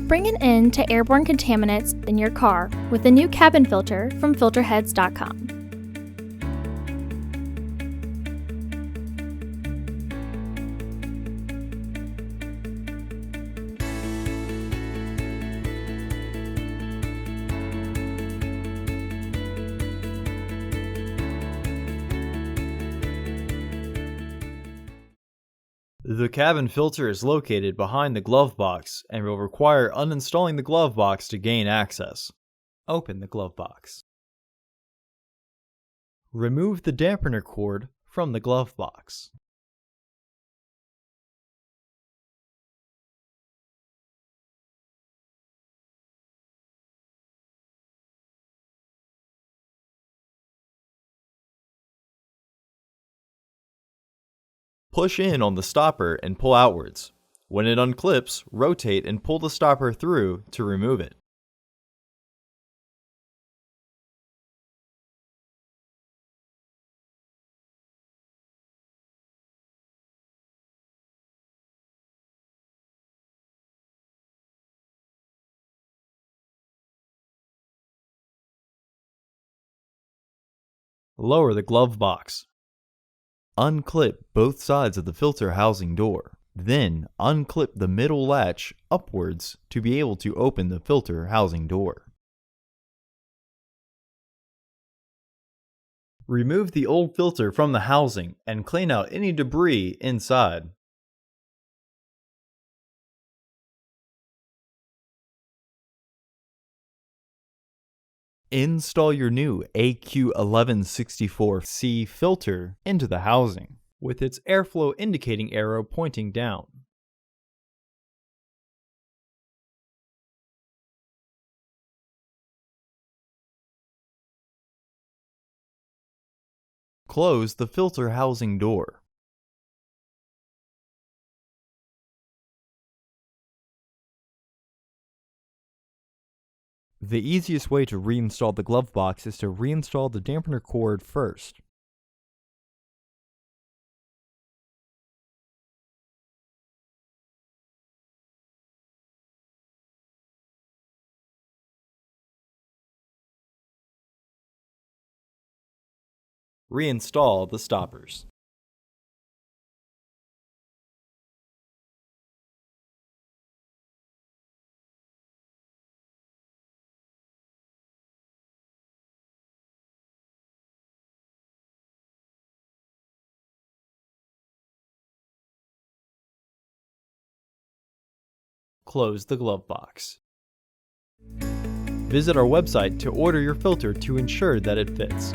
Bring an end to airborne contaminants in your car with the new cabin filter from Filterheads.com. The cabin filter is located behind the glove box and will require uninstalling the glove box to gain access. Open the glove box. Remove the dampener cord from the glove box. Push in on the stopper and pull outwards. When it unclips, rotate and pull the stopper through to remove it. Lower the glove box. Unclip both sides of the filter housing door. Then unclip the middle latch upwards to be able to open the filter housing door. Remove the old filter from the housing and clean out any debris inside. Install your new AQ1164C filter into the housing, with its airflow indicating arrow pointing down. Close the filter housing door. The easiest way to reinstall the glove box is to reinstall the dampener cord first. Reinstall the stoppers. Close the glove box. Visit our website to order your filter to ensure that it fits.